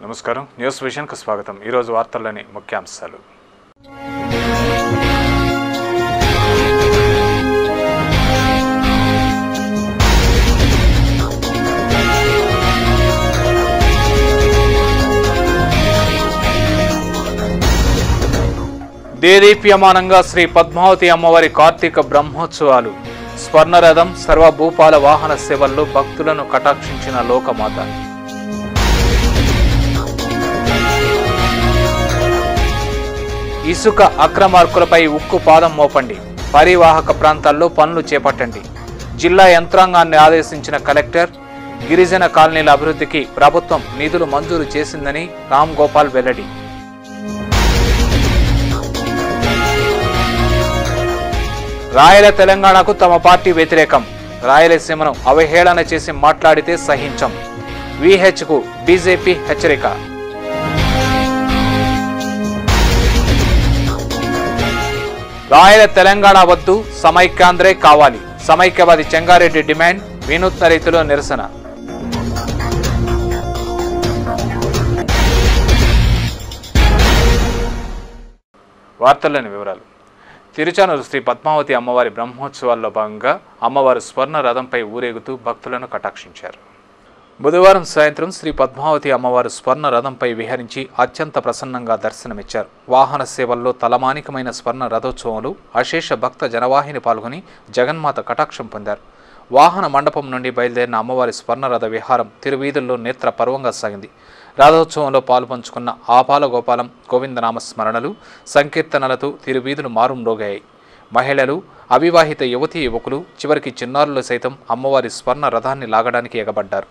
నమస్కారం news vision కు స్వాగతం। ఈ రోజు వార్తల్లోని ముఖ్యాంశాలు। దేదీప్యమానంగా శ్రీ పద్మావతి అమ్మవారి కార్తీక బ్రహ్మోత్సవాలు। స్వర్ణరథం సర్వభూపాల వాహన సేవల్లో భక్తులను కటాక్షించిన లోకమాత। ఇసుక అక్రమార్కులపై ఉక్కు పాదం మోపండి, పరివాహక ప్రాంతాల్లో పనులు చేపట్టండి। జిల్లా యంత్రాంగాన్ని ఆదేశించిన కలెక్టర్। గిరిజన కాలనీల అభివృద్ధికి ప్రభుత్వం నిధులు మంజూరు చేసిందని రామ్ గోపాల్ వెల్లడి। రాయల తెలంగాణకు తమ పార్టీ వ్యతిరేకం, రాయలసీమను అవహేళన చేసి మాట్లాడితే సహించం, విహెచ్కు బీజేపీ హెచ్చరిక। రాయల తెలంగాణ వద్దు, సమైక్యాంధ్రే కావాలి, సమైక్యవాది చెంగారెడ్డి డిమాండ్, వినూత్న రీతిలో నిరసన। వార్తల్లోని వివరాలు। తిరుచానూరు శ్రీ పద్మావతి అమ్మవారి బ్రహ్మోత్సవాల్లో భాగంగా అమ్మవారు స్వర్ణ రథంపై ఊరేగుతూ భక్తులను కటాక్షించారు। బుధవారం సాయంత్రం శ్రీ పద్మావతి అమ్మవారు స్వర్ణ రథంపై విహరించి అత్యంత ప్రసన్నంగా దర్శనమిచ్చారు। వాహన సేవల్లో తలమానికమైన స్వర్ణ రథోత్సవంలో అశేష భక్త జనవాహిని పాల్గొని జగన్మాత కటాక్షం పొందారు। వాహన మండపం నుండి బయలుదేరిన అమ్మవారి స్వర్ణ రథ విహారం తిరువీధుల్లో నేత్ర పర్వంగా సాగింది। రథోత్సవంలో పాల్పంచుకున్న ఆపాల గోపాలం గోవిందనామ స్మరణలు సంకీర్తనలతో తిరువీధులు మారుమ్రోగాయి। మహిళలు, అవివాహిత యువతీ యువకులు, చివరికి చిన్నారులు సైతం అమ్మవారి స్వర్ణ రథాన్ని లాగడానికి ఎగబడ్డారు।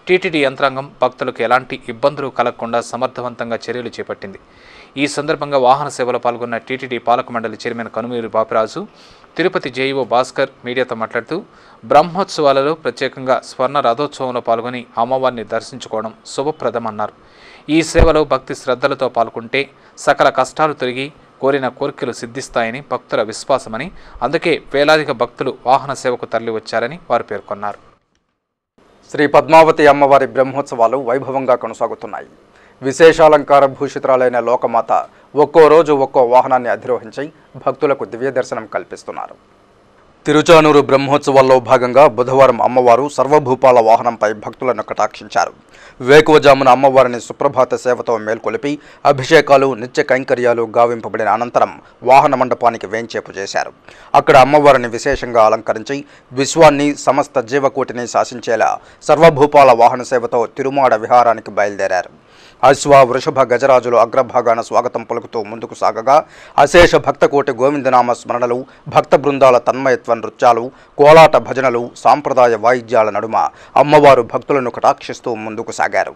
టీటీడీ యంత్రాంగం భక్తులకు ఎలాంటి ఇబ్బందులు కలగకుండా సమర్థవంతంగా చర్యలు చేపట్టింది। ఈ సందర్భంగా వాహన సేవలో పాల్గొన్న టీటీడీ పాలక మండలి చైర్మన్ కనుమూరి బాపిరాజు, తిరుపతి జేఈఓ భాస్కర్ మీడియాతో మాట్లాడుతూ బ్రహ్మోత్సవాలలో ప్రత్యేకంగా స్వర్ణ రథోత్సవంలో పాల్గొని అమ్మవారిని దర్శించుకోవడం శుభప్రదమన్నారు। ఈ సేవలో భక్తి శ్రద్ధలతో పాల్గొంటే సకల కష్టాలు తొలగి కోరిన కోరికలు సిద్ధిస్తాయని భక్తుల విశ్వాసమని, అందుకే వేలాదిగా భక్తులు వాహన సేవకు తరలివచ్చారని వారు పేర్కొన్నారు। శ్రీ పద్మావతి అమ్మవారి బ్రహ్మోత్సవాలు వైభవంగా కొనసాగుతున్నాయి। విశేషాలంకార భూషితురాలైన లోకమాత ఒక్కో రోజు ఒక్కో వాహనాన్ని అధిరోహించి భక్తులకు దివ్య దర్శనం కల్పిస్తున్నారు। తిరుచానూరు బ్రహ్మోత్సవాల్లో భాగంగా బుధవారం అమ్మవారు సర్వభూపాల వాహనంపై భక్తులను కటాక్షించారు। వేకువజామున అమ్మవారిని సుప్రభాత సేవతో మేల్కొలిపి అభిషేకాలు, నిత్య కైంకర్యాలు గావింపబడిన అనంతరం వాహన మండపానికి వేంచేపు చేశారు। అక్కడ అమ్మవారిని విశేషంగా అలంకరించి విశ్వాన్ని, సమస్త జీవకోటిని శాసించేలా సర్వభూపాల వాహన సేవతో తిరుమాడ విహారానికి బయలుదేరారు। అశ్వ, వృషభ, గజరాజులు అగ్రభాగాన స్వాగతం పలుకుతూ ముందుకు సాగగా అశేష భక్తకోటి గోవిందనామ స్మరణలు, భక్త బృందాల తన్మయత్వ నృత్యాలు, కోలాట భజనలు, సాంప్రదాయ వాయిద్యాల నడుమ అమ్మవారు భక్తులను కటాక్షిస్తూ ముందుకు సాగారు।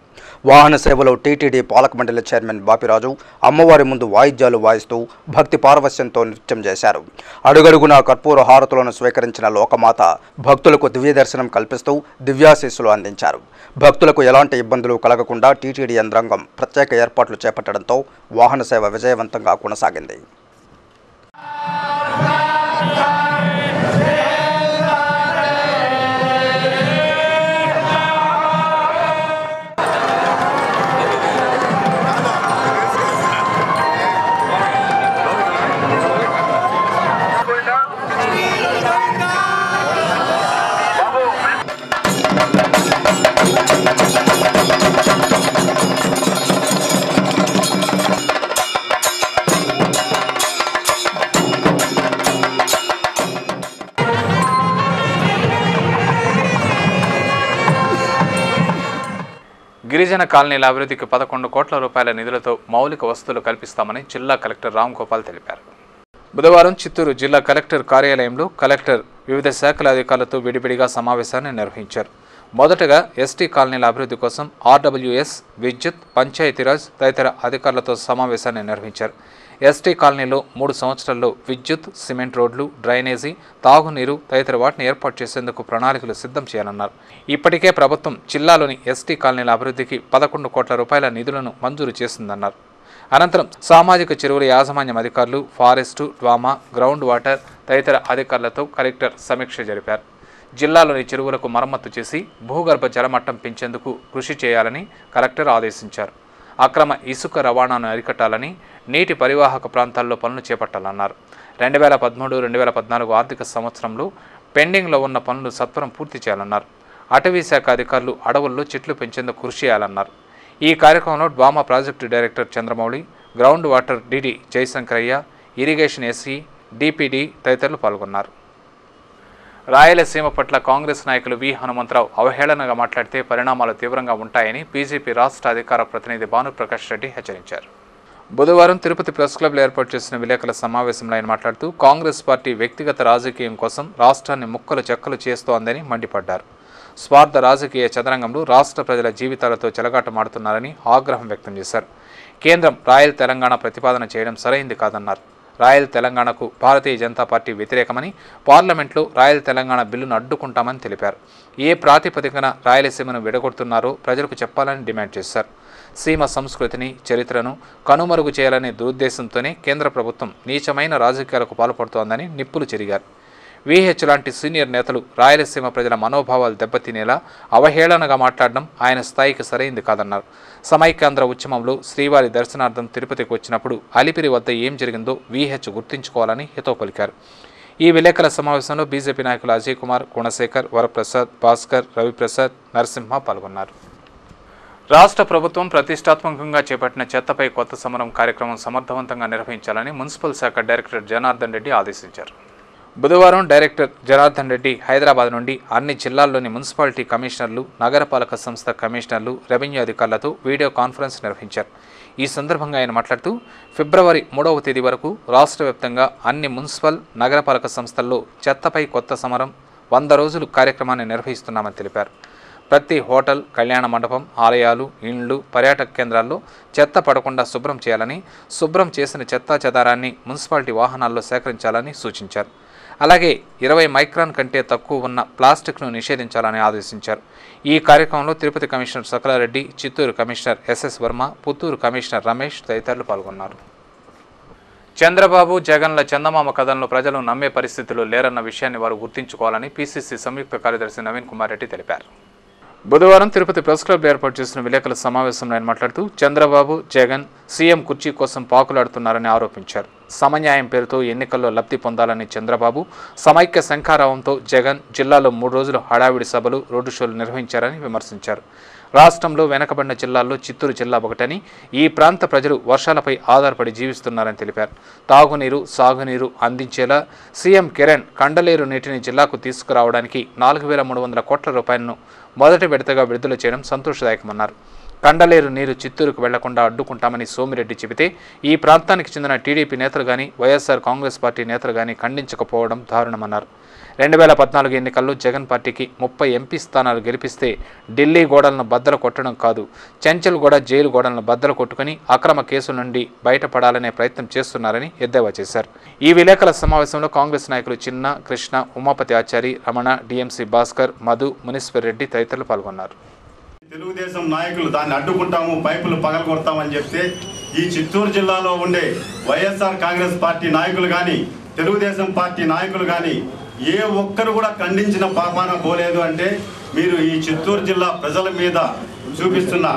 వాహన సేవలో టీటీడీ పాలక మండలి చైర్మన్ బాపిరాజు అమ్మవారి ముందు వాయిద్యాలు వాయిస్తూ భక్తి పారవస్యంతో నృత్యం చేశారు। అడుగడుగునా కర్పూర హారతులను స్వీకరించిన లోకమాత భక్తులకు దివ్య దర్శనం కల్పిస్తూ దివ్యాశీస్సులు అందించారు। భక్తులకు ఎలాంటి ఇబ్బందులు కలగకుండా టీటీడీ యంత్రాంగం ప్రత్యేక ఏర్పాట్లు చేపట్టడంతో వాహన సేవ విజయవంతంగా కొనసాగింది। గిరిజన కాలనీల అభివృద్ధికి 11 కోట్ల రూపాయల నిధులతో మౌలిక వసతులు కల్పిస్తామని జిల్లా కలెక్టర్ రామ్ గోపాల్ తెలిపారు। బుధవారం చిత్తూరు జిల్లా కలెక్టర్ కార్యాలయంలో కలెక్టర్ వివిధ శాఖల అధికారులతో విడివిడిగా సమావేశాన్ని నిర్వహించారు। మొదటగా ఎస్టీ కాలనీల అభివృద్ధి కోసం ఆర్డబ్ల్యూఎస్, విద్యుత్, పంచాయతీరాజ్ తదితర అధికారులతో సమావేశాన్ని నిర్వహించారు। ఎస్టీ కాలనీలో 3 సంవత్సరాల్లో విద్యుత్, సిమెంట్ రోడ్లు, డ్రైనేజీ, తాగునీరు తదితర వాటిని ఏర్పాటు చేసేందుకు ప్రణాళికలు సిద్ధం చేయాలన్నారు। ఇప్పటికే ప్రభుత్వం జిల్లాలోని ఎస్టీ కాలనీల అభివృద్ధికి 11 కోట్ల రూపాయల నిధులను మంజూరు చేసిందన్నారు। అనంతరం సామాజిక చెరువుల యాజమాన్యం అధికారులు, ఫారెస్టు, డ్వామా, గ్రౌండ్ వాటర్ తదితర అధికారులతో కలెక్టర్ సమీక్ష జరిపారు। జిల్లాలోని చెరువులకు మరమ్మతు చేసి భూగర్భ జలమట్టం పెంచేందుకు కృషి చేయాలని కలెక్టర్ ఆదేశించారు। అక్రమ ఇసుక రవాణాను అరికట్టాలని, నీటి పరివాహక ప్రాంతాల్లో పనులు చేపట్టాలన్నారు. 2013-2014 ఆర్థిక సంవత్సరంలో పెండింగ్లో ఉన్న పనులు సత్వరం పూర్తి చేయాలన్నారు. అటవీ శాఖ అధికారులు అడవుల్లో చెట్లు పెంచేందుకు కృషి చేయాలన్నారు. ఈ కార్యక్రమంలో DWAMA project director Chandramouli, ground water DD Jayashankaraiah, irrigation SE, DPD తదితరులు పాల్గొన్నారు. రాయలసీమ పట్ల కాంగ్రెస్ నాయకులు వి హనుమంతరావు అవహేళనగా మాట్లాడితే పరిణామాలు తీవ్రంగా ఉంటాయని బీజేపీ రాష్ట్ర అధికార ప్రతినిధి భానుప్రకాష్ రెడ్డి హెచ్చరించారు. బుధవారం తిరుపతి ప్రెస్ క్లబ్లో ఏర్పాటు చేసిన విలేకరుల సమావేశంలో ఆయన మాట్లాడుతూ కాంగ్రెస్ పార్టీ వ్యక్తిగత రాజకీయం కోసం రాష్ట్రాన్ని ముక్కలు చెక్కలు చేస్తోందని మండిపడ్డారు. స్వార్థ రాజకీయ చదరంగంలో రాష్ట్ర ప్రజల జీవితాలతో చెలగాటమాడుతున్నారని ఆగ్రహం వ్యక్తం చేశారు. కేంద్రం రాయల్ తెలంగాణ ప్రతిపాదన చేయడం సరైంది కాదన్నారు. రాయల్ తెలంగాణకు భారతీయ జనతా పార్టీ వ్యతిరేకమని, పార్లమెంట్లో రాయల్ తెలంగాణ బిల్లును అడ్డుకుంటామని తెలిపారు. ఏ ప్రాతిపదికన రాయలసీమను విడగొడుతున్నారో ప్రజలకు చెప్పాలని డిమాండ్ చేశారు. సీమ సంస్కృతిని, చరిత్రను కనుమరుగు చేయాలనే దురుద్దేశంతోనే కేంద్ర ప్రభుత్వం నీచమైన రాజకీయాలకు పాల్పడుతోందని నిప్పులు చెరిగారు. వీహెచ్ లాంటి సీనియర్ నేతలు రాయలసీమ ప్రజల మనోభావాలు దెబ్బతినేలా అవహేళనగా మాట్లాడడం ఆయన స్థాయికి సరైంది కాదన్నారు. సమైక్యాంధ్ర ఉద్యమంలో శ్రీవారి దర్శనార్థం తిరుపతికి వచ్చినప్పుడు అలిపిరి వద్ద ఏం జరిగిందో వీహెచ్ గుర్తుంచుకోవాలని హితవు పలికారు. ఈ విలేకరుల సమావేశంలో బీజేపీ నాయకులు అజయ్ కుమార్, గుణశేఖర్, వరప్రసాద్, భాస్కర్, రవిప్రసాద్, నరసింహ పాల్గొన్నారు. రాష్ట్ర ప్రభుత్వం ప్రతిష్టాత్మకంగా చేపట్టిన చెత్తపై కొత్త సమరం కార్యక్రమం సమర్థవంతంగా నిర్వహించాలని మున్సిపల్ శాఖ డైరెక్టర్ జనార్దన్ రెడ్డి ఆదేశించారు. బుధవారం డైరెక్టర్ జనార్దన్ రెడ్డి హైదరాబాద్ నుండి అన్ని జిల్లాల్లోని మున్సిపాలిటీ కమిషనర్లు, నగరపాలక సంస్థ కమిషనర్లు, రెవెన్యూ అధికారులతో వీడియో కాన్ఫరెన్స్ నిర్వహించారు. ఈ సందర్భంగా ఆయన మాట్లాడుతూ ఫిబ్రవరి 3వ తేదీ వరకు రాష్ట్ర వ్యాప్తంగా అన్ని మున్సిపల్, నగరపాలక సంస్థల్లో చెత్తపై కొత్త సమరం 100 రోజులు కార్యక్రమాన్ని నిర్వహిస్తున్నామని తెలిపారు. ప్రతి హోటల్, కళ్యాణ మండపం, ఆలయాలు, ఇండ్లు, పర్యాటక కేంద్రాల్లో చెత్త పడకుండా శుభ్రం చేయాలని, శుభ్రం చేసిన చెత్తా చెదారాన్ని మున్సిపాలిటీ వాహనాల్లో సేకరించాలని సూచించారు. అలాగే 20 మైక్రాన్ కంటే తక్కువ ఉన్న ప్లాస్టిక్ను నిషేధించాలని ఆదేశించారు. ఈ కార్యక్రమంలో Tirupati commissioner Sakalareddy, Chittoor commissioner SS Varma, Puttur commissioner Ramesh తదితరులు పాల్గొన్నారు. చంద్రబాబు, జగన్ల చందమామ కథలను ప్రజలు నమ్మే పరిస్థితులు లేరన్న విషయాన్ని వారు గుర్తించుకోవాలని పీసీసీ సంయుక్త కార్యదర్శి నవీన్ కుమార్ రెడ్డి తెలిపారు. బుధవారం తిరుపతి ప్రెస్ క్లబ్ ఏర్పాటు చేసిన విలేకరుల సమావేశంలో ఆయన మాట్లాడుతూ చంద్రబాబు, జగన్ సీఎం కుర్చీ కోసం పాకులాడుతున్నారని ఆరోపించారు. సమన్యాయం పేరుతో ఎన్నికల్లో లబ్ధి పొందాలని చంద్రబాబు, సమైక్య శంఖారావంతో జగన్ జిల్లాలో 3 రోజులు హడావిడి సభలు, రోడ్డు షోలు నిర్వహించారని విమర్శించారు. రాష్ట్రంలో వెనకబడిన జిల్లాల్లో చిత్తూరు జిల్లా ఒకటని, ఈ ప్రాంత ప్రజలు వర్షాలపై ఆధారపడి జీవిస్తున్నారని తెలిపారు. తాగునీరు, సాగునీరు అందించేలా సీఎం కిరణ్ కండలేరు నీటిని జిల్లాకు తీసుకురావడానికి 4,300 కోట్ల రూపాయలను మొదటి విడతగా విడుదల చేయడం సంతోషదాయకమన్నారు. కండలేరు నీరు చిత్తూరుకు వెళ్లకుండా అడ్డుకుంటామని సోమిరెడ్డి చెబితే ఈ ప్రాంతానికి చెందిన టీడీపీ నేతలు కానీ, వైఎస్ఆర్ కాంగ్రెస్ పార్టీ నేతలు కానీ ఖండించకపోవడం దారుణమన్నారు. 2014 ఎన్నికల్లో జగన్ పార్టీకి 30 ఎంపీ స్థానాలు గెలిపిస్తే ఢిల్లీ గోడలను బద్దలు కొట్టడం కాదు, చెంచల్గూడ జైలు గోడలను బద్దలు కొట్టుకుని అక్రమ కేసుల నుండి బయటపడాలనే ప్రయత్నం చేస్తున్నారని ఎద్దేవా చేశారు. ఈ విలేకరుల సమావేశంలో కాంగ్రెస్ నాయకులు చిన్న, కృష్ణ, ఉమాపతి ఆచారి, రమణ, డిఎంసీ భాస్కర్, మధు, మునీశ్వర్ రెడ్డి తదితరులు పాల్గొన్నారు. తెలుగుదేశం నాయకులు దాన్ని అడ్డుకుంటాము, పైపులు పగలగొడతామని చెప్తే ఈ చిత్తూరు జిల్లాలో ఉండే వైఎస్ఆర్ కాంగ్రెస్ పార్టీ నాయకులు కానీ, తెలుగుదేశం పార్టీ నాయకులు కానీ ఏ ఒక్కరు కూడా ఖండించిన పాపాన పోలేదు. అంటే మీరు ఈ చిత్తూరు జిల్లా ప్రజల మీద చూపిస్తున్న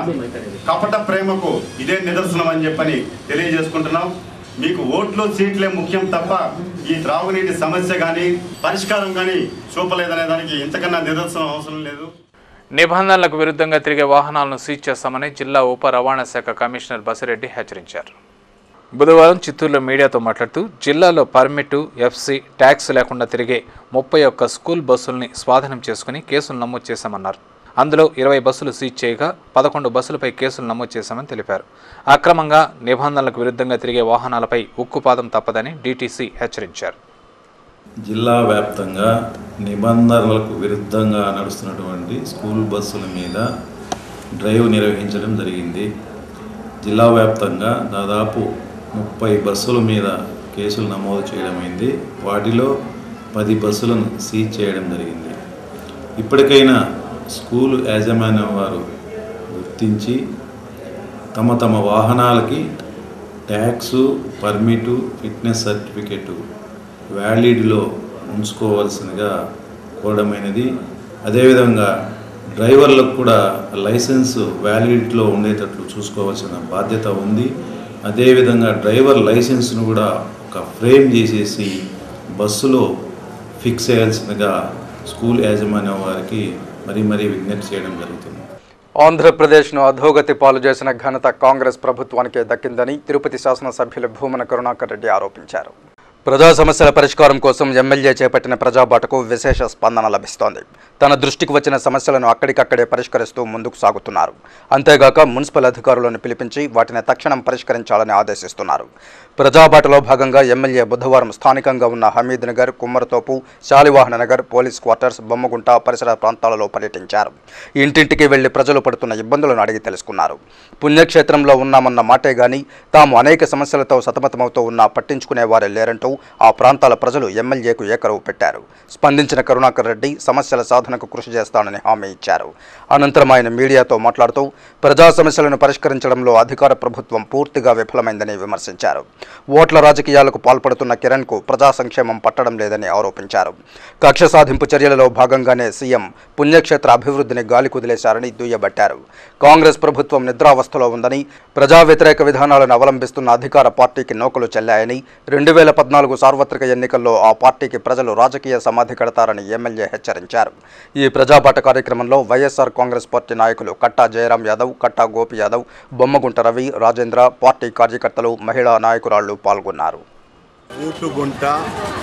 కపట ప్రేమకు ఇదే నిదర్శనం అని చెప్పని తెలియజేసుకుంటున్నాం. మీకు ఓట్లు, సీట్లే ముఖ్యం తప్ప ఈ త్రాగునీటి సమస్య కానీ పరిష్కారం కానీ చూపలేదనే దానికి ఇంతకన్నా నిదర్శనం అవసరం లేదు. నిబంధనలకు విరుద్ధంగా తిరిగే వాహనాలను సీజ్ చేస్తామని జిల్లా ఉప రవాణా శాఖ కమిషనర్ బసిరెడ్డి హెచ్చరించారు. బుధవారం చిత్తూరులో మీడియాతో మాట్లాడుతూ జిల్లాలో పర్మిటు, ఎఫ్సీ, ట్యాక్స్ లేకుండా తిరిగే 31 స్కూల్ బస్సుల్ని స్వాధీనం చేసుకుని కేసులు నమోదు చేశామన్నారు. అందులో 20 బస్సులు సీజ్ చేయగా 11 బస్సులపై కేసులు నమోదు చేశామని తెలిపారు. అక్రమంగా నిబంధనలకు విరుద్ధంగా తిరిగే వాహనాలపై ఉక్కుపాదం తప్పదని డీటీసీ హెచ్చరించారు. జిల్లా వ్యాప్తంగా నిబంధనలకు విరుద్ధంగా నడుస్తున్నటువంటి స్కూల్ బస్సుల మీద డ్రైవ్ నిర్వహించడం జరిగింది. జిల్లా వ్యాప్తంగా దాదాపు 30 బస్సుల మీద కేసులు నమోదు చేయడమైంది. వాటిలో 10 బస్సులను సీజ్ చేయడం జరిగింది. ఇప్పటికైనా స్కూలు యాజమాన్యం వారు గుర్తించి తమ తమ వాహనాలకి ట్యాక్సు, పర్మిటు, ఫిట్నెస్ సర్టిఫికెటు వ్యాలిడ్లో ఉంచుకోవాల్సిందిగా కోరడమైనది. అదేవిధంగా డ్రైవర్లకు కూడా లైసెన్స్ వ్యాలిడిటీలో ఉండేటట్లు చూసుకోవాల్సిన బాధ్యత ఉంది. అదేవిధంగా డ్రైవర్ లైసెన్స్ను కూడా ఒక ఫ్రేమ్ చేసేసి బస్సులో ఫిక్స్ చేయాల్సిందిగా స్కూల్ యాజమాన్యం వారికి మరీ విజ్ఞప్తి చేయడం జరుగుతుంది. ఆంధ్రప్రదేశ్ను అధోగతి పాలు చేసిన ఘనత కాంగ్రెస్ ప్రభుత్వానికే దక్కిందని తిరుపతి శాసనసభ్యులు భూమన కరుణాకర్ రెడ్డి ఆరోపించారు. ప్రజా సమస్యల పరిష్కారం కోసం ఎమ్మెల్యే చేపట్టిన ప్రజాబాటకు విశేష స్పందన లభిస్తోంది. తన దృష్టికి వచ్చిన సమస్యలను అక్కడికక్కడే పరిష్కరిస్తూ ముందుకు సాగుతున్నారు. అంతేగాక మున్సిపల్ అధికారులను పిలిపించి వాటిని తక్షణం పరిష్కరించాలని ఆదేశిస్తున్నారు. ప్రజాబాటలో భాగంగా ఎమ్మెల్యే బుధవారం స్థానికంగా ఉన్న హమీద్ నగర్, కుమ్మరతోపు, శాలివాహన నగర్, పోలీస్ క్వార్టర్స్, బొమ్మగుంట పరిసర ప్రాంతాలలో పర్యటించారు. ఇంటింటికి వెళ్లి ప్రజలు పడుతున్న ఇబ్బందులను అడిగి తెలుసుకున్నారు. పుణ్యక్షేత్రంలో ఉన్నామన్న మాటే గాని తాము అనేక సమస్యలతో సతమతమవుతూ ఉన్నా పట్టించుకునేవారే లేరంటూ ఆ ప్రాంతాల ప్రజలు ఎమ్మెల్యేకు ఏకరువు పెట్టారు. స్పందించిన కరుణాకర్ రెడ్డి సమస్యల సాధనకు కృషి చేస్తానని హామీ ఇచ్చారు. అనంతరం ఆయన మీడియాతో మాట్లాడుతూ ప్రజా సమస్యలను పరిష్కరించడంలో అధికార ప్రభుత్వం పూర్తిగా విఫలమైందని విమర్శించారు. ఓట్ల రాజకీయాలకు పాల్పడుతున్న కిరణ్కు ప్రజా సంక్షేమం పట్టడం లేదని ఆరోపించారు. కక్ష సాధింపు చర్యలలో భాగంగానే సీఎం పుణ్యక్షేత్ర అభివృద్ధిని గాలి కుదిలేశారని దుయ్యబట్టారు. కాంగ్రెస్ ప్రభుత్వం నిద్రావస్థలో ఉందని, ప్రజా వ్యతిరేక విధానాలను అవలంబిస్తున్న అధికార పార్టీకి నోకలు చెల్లాయని, 2014 సార్వత్రిక ఎన్నికల్లో ఆ పార్టీకి ప్రజలు రాజకీయ సమాధి కడతారని ఎమ్మెల్యే హెచ్చరించారు. ఈ ప్రజాబాట కార్యక్రమంలో వైఎస్ఆర్ కాంగ్రెస్ పార్టీ నాయకులు కట్టా జయరాం యాదవ్, కట్టా గోపి యాదవ్, బొమ్మగుంట రవి, రాజేంద్ర, పార్టీ కార్యకర్తలు, మహిళా నాయకురాళ్లు పాల్గొన్నారు. ఊటుగుంట,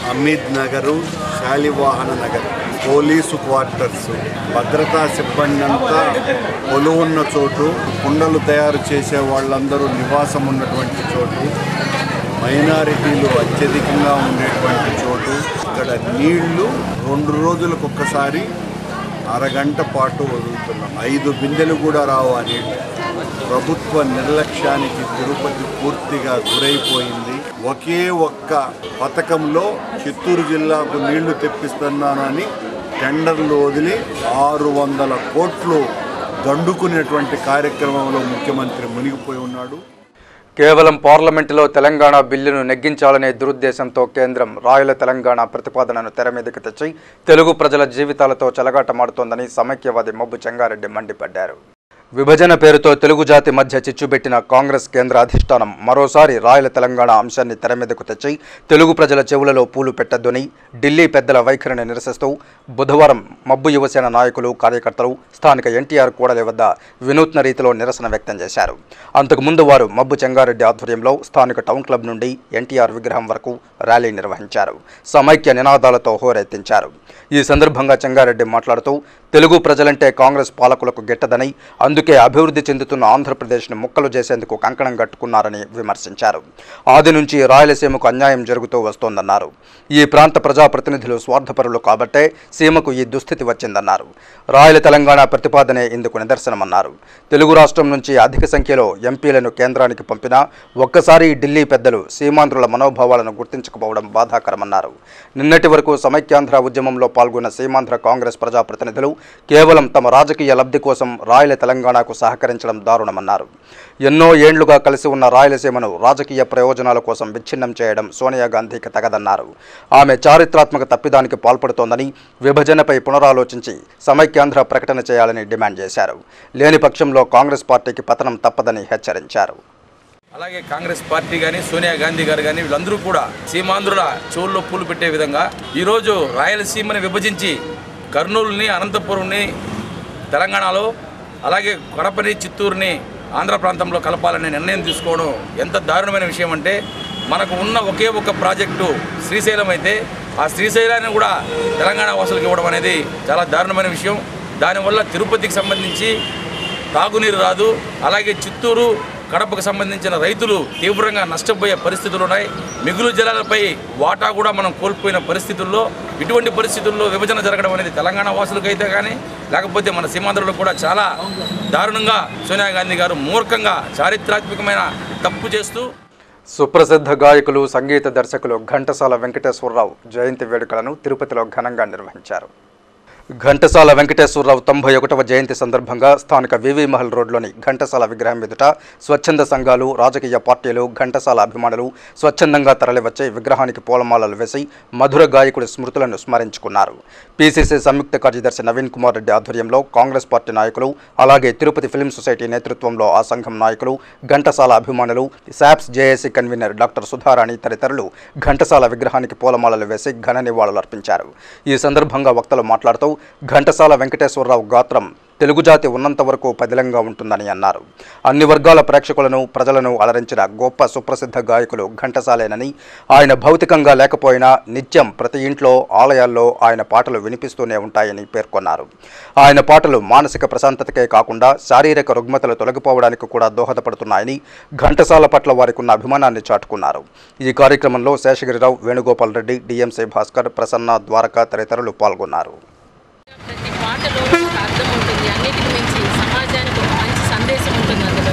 హమీద్ నగరు, శాలివాహన నగర్ పోలీసు క్వార్టర్స్, భద్రతా సిబ్బంది అంతా కొలువున్న చోటు, కుండలు తయారు చేసే వాళ్ళందరూ నివాసం ఉన్నటువంటి చోటు, మైనారిటీలు అత్యధికంగా ఉండేటువంటి చోటు. ఇక్కడ నీళ్లు 2 రోజులకు ఒక్కసారి అరగంట పాటు వదులుతున్నాం. 5 బిందెలు కూడా రావు ఆ నీళ్లు. ప్రభుత్వ నిర్లక్ష్యానికి తిరుపతి పూర్తిగా గురైపోయింది. ఒకే ఒక్క పథకంలో చిత్తూరు జిల్లాకు నీళ్లు తెప్పిస్తున్నానని టెండర్లు వదిలి 600 కోట్లు దండుకునేటువంటి కార్యక్రమంలో ముఖ్యమంత్రి మునిగిపోయి ఉన్నాడు. కేవలం పార్లమెంటులో తెలంగాణ బిల్లును నెగ్గించాలనే దురుద్దేశంతో కేంద్రం రాయల తెలంగాణ ప్రతిపాదనను తెరమీదకి తెచ్చి తెలుగు ప్రజల జీవితాలతో చెలగాటమాడుతోందని సమైక్యవాది మబ్బు చెంగారెడ్డి మండిపడ్డారు. విభజన పేరుతో తెలుగు జాతి మధ్య చిచ్చుబెట్టిన కాంగ్రెస్ కేంద్ర అధిష్టానం మరోసారి రాయల తెలంగాణ అంశాన్ని తెరమీదకు తెచ్చి తెలుగు ప్రజల చెవులలో పూలు పెట్టొద్దని ఢిల్లీ పెద్దల వైఖరిని నిరసిస్తూ బుధవారం మబ్బు యువసేన నాయకులు, కార్యకర్తలు స్థానిక ఎన్టీఆర్ కూడలి వద్ద వినూత్న రీతిలో నిరసన వ్యక్తం చేశారు. అంతకుముందు వారు మబ్బు చెంగారెడ్డి ఆధ్వర్యంలో స్థానిక టౌన్ క్లబ్ నుండి ఎన్టీఆర్ విగ్రహం వరకు ర్యాలీ నిర్వహించారు. సమైక్య నినాదాలతో హోరెత్తించారు. ఈ సందర్భంగా చెంగారెడ్డి మాట్లాడుతూ తెలుగు ప్రజలంటే కాంగ్రెస్ పాలకులకు గిట్టదని, అందుకే అభివృద్ధి చెందుతున్న ఆంధ్రప్రదేశ్ను ముక్కలు చేసేందుకు కంకణం కట్టుకున్నారని విమర్శించారు. ఆది నుంచి రాయలసీమకు అన్యాయం జరుగుతూ వస్తోందన్నారు. ఈ ప్రాంత ప్రజాప్రతినిధులు స్వార్థపరులు కాబట్టే సీమకు ఈ దుస్థితి వచ్చిందన్నారు. రాయల తెలంగాణ ప్రతిపాదనే ఇందుకు నిదర్శనమన్నారు. తెలుగు రాష్ట్రం నుంచి అధిక సంఖ్యలో ఎంపీలను కేంద్రానికి పంపినా ఒక్కసారి ఢిల్లీ పెద్దలు సీమాంధ్రుల మనోభావాలను గుర్తించకపోవడం బాధాకరమన్నారు. నిన్నటి వరకు సమైక్యాంధ్ర ఉద్యమంలో పాల్గొన్న సీమాంధ్ర కాంగ్రెస్ ప్రజాప్రతినిధులు కేవలం తమ రాజకీయ లబ్ధి కోసం రాయల తెలంగాణకు సహకరించడం దారుణమన్నారు. ఎన్నో ఏండ్లుగా కలిసి ఉన్న రాయలసీమను రాజకీయ ప్రయోజనాల కోసం విచ్ఛిన్నం చేయడం సోనియా గాంధీకి తగదన్నారు. ఆమె చారిత్రాత్మక తప్పిదానికి పాల్పడుతోందని, విభజనపై పునరాలోచించి సమైక్యాంధ్ర ప్రకటన చేయాలని డిమాండ్ చేశారు. లేని పక్షంలో కాంగ్రెస్ పార్టీకి పతనం తప్పదని హెచ్చరించారు. అలాగే కాంగ్రెస్ పార్టీ కానీ, సోనియా గాంధీ గారు కానీ వీళ్ళందరూ కూడా సీమాంధ్రుల చెవుల్లో పూలు పెట్టే విధంగా ఈరోజు రాయలసీమని విభజించి కర్నూలుని, అనంతపురంని తెలంగాణలో, అలాగే కడపని, చిత్తూరుని ఆంధ్ర ప్రాంతంలో కలపాలనే నిర్ణయం తీసుకోవడం ఎంత దారుణమైన విషయం అంటే, మనకు ఉన్న ఒకే ఒక ప్రాజెక్టు శ్రీశైలం అయితే ఆ శ్రీశైలాన్ని కూడా తెలంగాణ వాసులకు ఇవ్వడం అనేది చాలా దారుణమైన విషయం. దానివల్ల తిరుపతికి సంబంధించి తాగునీరు రాదు, అలాగే చిత్తూరు, కడపకు సంబంధించిన రైతులు తీవ్రంగా నష్టపోయే పరిస్థితులు ఉన్నాయి. మిగులు జలాలపై వాటా కూడా మనం కోల్పోయిన పరిస్థితుల్లో, ఇటువంటి పరిస్థితుల్లో విభజన జరగడం అనేది తెలంగాణ వాసులకైతే కానీ, లేకపోతే మన సీమాంధ్రులకు కూడా చాలా దారుణంగా సోనియా గాంధీ గారు మూర్ఖంగా చారిత్రాత్మకమైన తప్పు చేస్తూ. సుప్రసిద్ధ గాయకులు, సంగీత దర్శకులు ఘంటసాల వెంకటేశ్వరరావు జయంతి వేడుకలను తిరుపతిలో ఘనంగా నిర్వహించారు. ఘంటసాల వెంకటేశ్వరరావు 91వ జయంతి సందర్భంగా స్థానిక వివి మహల్ రోడ్లోని ఘంటసాల విగ్రహం ఎదుట స్వచ్ఛంద సంఘాలు, రాజకీయ పార్టీలు, ఘంటసాల అభిమానులు స్వచ్ఛందంగా తరలివచ్చి విగ్రహానికి పూలమాలలు వేసి మధుర గాయకుడి స్మృతులను స్మరించుకున్నారు. పీసీసీ సంయుక్త కార్యదర్శి నవీన్ కుమార్ రెడ్డి ఆధ్వర్యంలో కాంగ్రెస్ పార్టీ నాయకులు, అలాగే తిరుపతి ఫిల్మ్ సొసైటీ నేతృత్వంలో ఆ సంఘం నాయకులు, ఘంటసాల అభిమానులు, శాప్స్ జేఏసీ కన్వీనర్ డాక్టర్ సుధారాణి తదితరులు ఘంటసాల విగ్రహానికి పూలమాలలు వేసి ఘన నివాళులర్పించారు. ఈ సందర్భంగా వక్తలు మాట్లాడుతూ ఘంటసాల వెంకటేశ్వరరావు గాత్రం తెలుగు జాతి ఉన్నంత వరకు పదిలంగా ఉంటుందని అన్నారు. అన్ని వర్గాల ప్రేక్షకులను, ప్రజలను అలరించిన గొప్ప సుప్రసిద్ధ గాయకులు ఘంటసాలేనని, ఆయన భౌతికంగా లేకపోయినా నిత్యం ప్రతి ఇంట్లో, ఆలయాల్లో ఆయన పాటలు వినిపిస్తూనే ఉంటాయని పేర్కొన్నారు. ఆయన పాటలు మానసిక ప్రశాంతతకే కాకుండా శారీరక రుగ్మతలు తొలగిపోవడానికి కూడా దోహదపడుతున్నాయని, ఘంటసాల పట్ల వారికి ఉన్న అభిమానాన్ని చాటుకున్నారు. ఈ కార్యక్రమంలో శేషగిరిరావు, వేణుగోపాల్ రెడ్డి, డిఎంసీ భాస్కర్, ప్రసన్న, ద్వారక తదితరులు పాల్గొన్నారు. ప్రతి పాటలో ఒక అర్థం ఉంటుంది, అన్నిటికి మించి సమాజానికి ఒక మంచి సందేశం ఉంటుంది. అందులో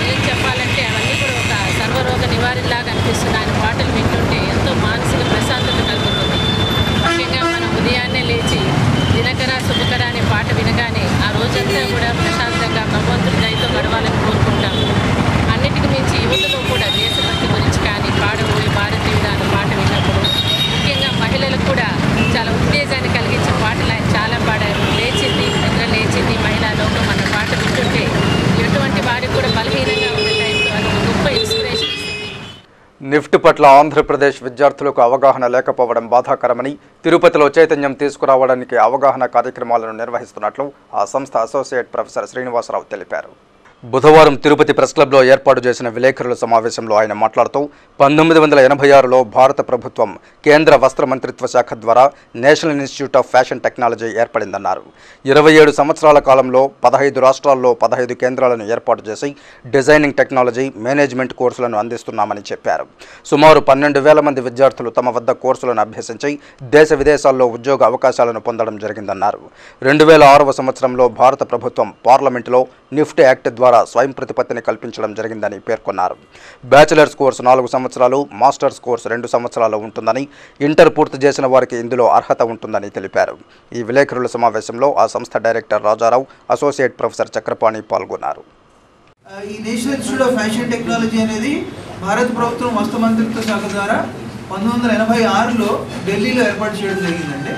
ఏం చెప్పాలంటే అవన్నీ కూడా ఒక సర్వరోగ నివారణలాగా అనిపిస్తుంది. ఆయన పాటలు వింటుంటే ఎంతో మానసిక ప్రశాంతత కలుగుతుంది. ముఖ్యంగా మనం ఉదయాన్నే లేచి దినకర శుభకర అనే పాట వినగానే ఆ రోజంతా కూడా ప్రశాంతంగా భగవంతుడి దయతో గడవాలని కోరుకుంటాము. అన్నిటికి మించి యువతలో కూడా దేశభక్తి గురించి కానీ, పాడబోయే భారతీయుడు అనే పాట విన్నప్పుడు ముఖ్యంగా మహిళలకు కూడా చాలా ఉత్తేజాన్ని కలిగించే పాటలు ఆయన చాలా పాడారు. లేచింది నిద్ర లేచింది మహిళా లోకం అన్న పాట వింటుంటే ఎటువంటి వారికి కూడా బలహీనంగా ఉన్న టైంలో అది ఒక గొప్ప ఇన్స్పిరేషన్ ఇస్తుంది. నిఫ్ట్ పట్ల ఆంధ్రప్రదేశ్ విద్యార్థులకు అవగాహన లేకపోవడం బాధాకరమని, తిరుపతిలో చైతన్యం తీసుకురావడానికి అవగాహన కార్యక్రమాలను నిర్వహిస్తున్నట్లు ఆ సంస్థ అసోసియేట్ ప్రొఫెసర్ శ్రీనివాసరావు తెలిపారు. బుధవారం తిరుపతి ప్రెస్ క్లబ్లో ఏర్పాటు చేసిన విలేకరుల సమావేశంలో ఆయన మాట్లాడుతూ 1986లో భారత ప్రభుత్వం కేంద్ర వస్త్ర మంత్రిత్వ శాఖ ద్వారా National Institute of Fashion Technology ఏర్పడిందన్నారు. 27 సంవత్సరాల కాలంలో 15 రాష్ట్రాల్లో 15 కేంద్రాలను ఏర్పాటు చేసి డిజైనింగ్ టెక్నాలజీ, మేనేజ్మెంట్ కోర్సులను అందిస్తున్నామని చెప్పారు. సుమారు 12,000 మంది విద్యార్థులు తమ వద్ద కోర్సులను అభ్యసించి దేశ విదేశాల్లో ఉద్యోగ అవకాశాలను పొందడం జరిగిందన్నారు. 2006వ సంవత్సరంలో భారత ప్రభుత్వం పార్లమెంటులో నిఫ్ట్ యాక్ట్ ద్వారా స్వయం ప్రతిపత్తిని కల్పించడం జరిగిందని పేర్కొన్నారు. బ్యాచిలర్స్ కోర్సు 4 సంవత్సరాలు, మాస్టర్స్ కోర్సు 2 సంవత్సరాలు ఉంటుందని, ఇంటర్ పూర్తి చేసిన వారికి ఇందులో అర్హత ఉంటుందని తెలిపారు. ఈ విలేకరుల సమావేశంలో ఆ సంస్థ director Rajarao, associate professor Chakrapani పాల్గొన్నారు. ఈ national Institute of Fashion technology అనేది భారత ప్రభుత్వం వస్త్ర మంత్రిత్వ శాఖ ద్వారా 1986లో ఢిల్లీలో ఏర్పాటు చేయడం జరిగిందండి.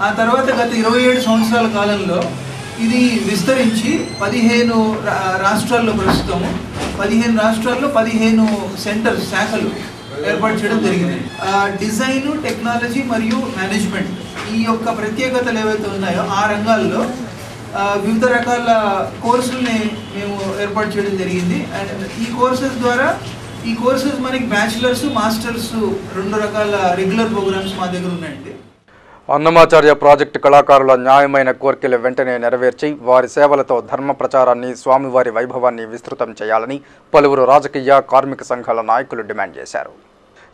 ఆ తర్వాత గత 27 సంవత్సరాల కాలంలో ఇది విస్తరించి 15 రాష్ట్రాల్లో ప్రస్తుతము 15 రాష్ట్రాల్లో 15 సెంటర్స్, శాఖలు ఏర్పాటు చేయడం జరిగింది. డిజైన్, టెక్నాలజీ మరియు మేనేజ్మెంట్ ఈ యొక్క ప్రత్యేకతలు ఏవైతే ఉన్నాయో ఆ రంగాల్లో వివిధ రకాల కోర్సుల్ని మేము ఏర్పాటు చేయడం జరిగింది. అండ్ ఈ కోర్సెస్ మనకి బ్యాచిలర్స్, మాస్టర్స్ 2 రకాల రెగ్యులర్ ప్రోగ్రామ్స్ మా దగ్గర ఉన్నాయండి. అన్నమాచార్య ప్రాజెక్టు కళాకారుల న్యాయమైన కోర్కెలు వెంటనే నెరవేర్చి వారి సేవలతో ధర్మ ప్రచారాన్ని, స్వామివారి వైభవాన్ని విస్తృతం చేయాలని పలువురు రాజకీయ, కార్మిక సంఘాల నాయకులు డిమాండ్ చేశారు.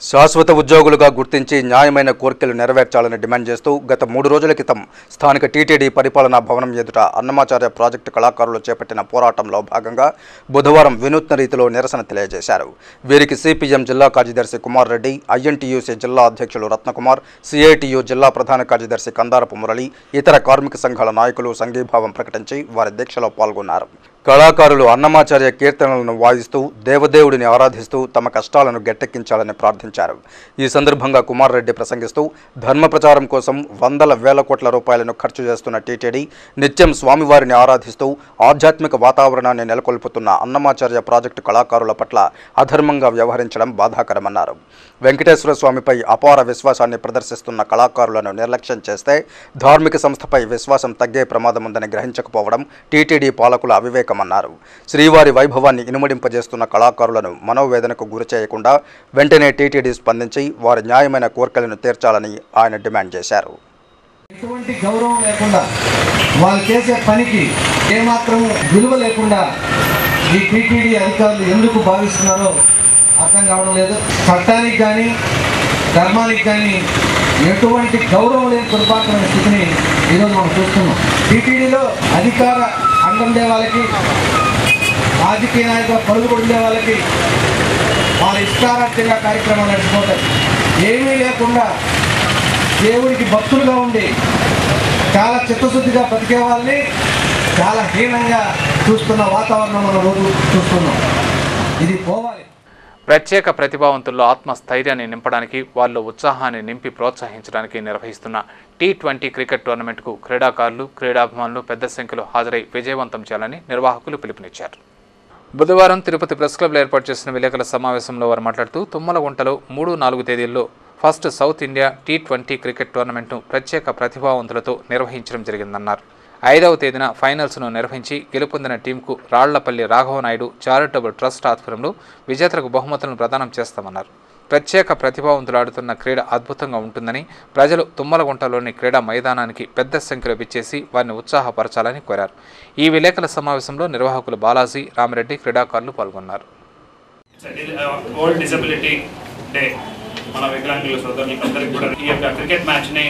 శాశ్వత ఉద్యోగులుగా గుర్తించి న్యాయమైన కోర్కెలు నెరవేర్చాలని డిమాండ్ చేస్తూ గత 3 రోజుల క్రితం స్థానిక టీటీడీ పరిపాలనా భవనం ఎదుట అన్నమాచార్య ప్రాజెక్టు కళాకారులు చేపట్టిన పోరాటంలో భాగంగా బుధవారం వినూత్న రీతిలో నిరసన తెలియజేశారు. వీరికి సిపిఎం జిల్లా కార్యదర్శి కుమార్ రెడ్డి, ఐఎన్టీయూసీ జిల్లా అధ్యక్షులు రత్నకుమార్, సిఐటియు జిల్లా ప్రధాన కార్యదర్శి కందారపు మురళి, ఇతర కార్మిక సంఘాల నాయకులు సంఘీభావం ప్రకటించి వారి దీక్షలో పాల్గొన్నారు. కళాకారులు అన్నమాచార్య కీర్తనలను వాయిస్తూ దేవదేవుడిని ఆరాధిస్తూ తమ కష్టాలను గట్టెక్కించాలని ప్రార్థించారు. ఈ సందర్భంగా కుమార్ రెడ్డి ప్రసంగిస్తూ ధర్మ ప్రచారం కోసం వందల వేల కోట్ల రూపాయలను ఖర్చు చేస్తున్న టీటీడీ నిత్యం స్వామివారిని ఆరాధిస్తూ ఆధ్యాత్మిక వాతావరణాన్ని నెలకొల్పుతున్న అన్నమాచార్య ప్రాజెక్టు కళాకారుల పట్ల అధర్మంగా వ్యవహరించడం బాధాకరమన్నారు. వెంకటేశ్వర స్వామిపై అపార విశ్వాసాన్ని ప్రదర్శిస్తున్న కళాకారులను నిర్లక్ష్యం చేస్తే ధార్మిక సంస్థపై విశ్వాసం తగ్గే ప్రమాదం ఉందని గ్రహించకపోవడం టీటీడీ పాలకుల అవివేకమన్నారు. శ్రీవారి వైభవాన్ని ఇనుమడింపజేస్తున్న కళాకారులను మనోవేదనకు గురి చేయకుండా వెంటనే టీటీడీ స్పందించి వారి న్యాయమైన కోర్కెలను తీర్చాలని ఆయన డిమాండ్ చేశారు. ఎటువంటి గౌరవం లేకుండా వాళ్ళు చేసే పనికి ఏమాత్రం విలువ లేకుండా ఈ టీటీడీ అధికారులు ఎందుకు భావిస్తున్నారో అర్థం కావడం లేదు. చట్టానికి కానీ, ధర్మానికి కానీ ఎటువంటి గౌరవం లేని దుర్భాగ్యమైన స్థితిని ఈరోజు మనం చూస్తున్నాం. టీటీడీలో అధికార అండే వాళ్ళకి, రాజకీయ నాయకుల పలుకుబడి ఉండే వాళ్ళకి వాళ్ళ ఇష్టారాజ్యంగా కార్యక్రమాలు నడిచిపోతాయి. ఏమీ లేకుండా దేవుడికి భక్తులుగా ఉండి చాలా చిత్తశుద్ధిగా బతికే వాళ్ళని చాలా హీనంగా చూస్తున్న వాతావరణం మనం రోజు చూస్తున్నాం. ఇది పోవాలి. ప్రత్యేక ప్రతిభావంతుల్లో ఆత్మస్థైర్యాన్ని నింపడానికి వాళ్ళు ఉత్సాహాన్ని నింపి ప్రోత్సహించడానికి నిర్వహిస్తున్న T20 క్రికెట్ టోర్నమెంట్కు క్రీడాకారులు క్రీడాభిమానులు పెద్ద సంఖ్యలో హాజరై విజయవంతం చేయాలని నిర్వాహకులు పిలుపునిచ్చారు. బుధవారం తిరుపతి ప్రెస్ క్లబ్లో ఏర్పాటు చేసిన విలేకరుల సమావేశంలో వారు మాట్లాడుతూ తుమ్మలగుంటలో 3-4 తేదీల్లో first South India T20 cricket టోర్నమెంట్ను ప్రత్యేక ప్రతిభావంతులతో నిర్వహించడం జరిగిందన్నారు. 5వ తేదీన ఫైనల్స్ను నిర్వహించి గెలుపొందిన టీంకు రాళ్లపల్లి రాఘవనాయుడు చారిటబుల్ ట్రస్ట్ ఆధ్వర్యంలో విజేతలకు బహుమతులను ప్రదానం చేస్తామన్నారు. ప్రత్యేక ప్రతిభావంతులు ఆడుతున్న క్రీడ అద్భుతంగా ఉంటుందని ప్రజలు తుమ్మలగుంటలోని క్రీడా మైదానానికి పెద్ద సంఖ్యలో విచ్చేసి వారిని ఉత్సాహపరచాలని కోరారు. ఈ విలేకరుల సమావేశంలో నిర్వాహకులు బాలాజీ, రామిరెడ్డి, క్రీడాకారులు పాల్గొన్నారు. మన వికలాంగుల సోదరులందరికీ కూడా ఈ యొక్క క్రికెట్ మ్యాచ్ని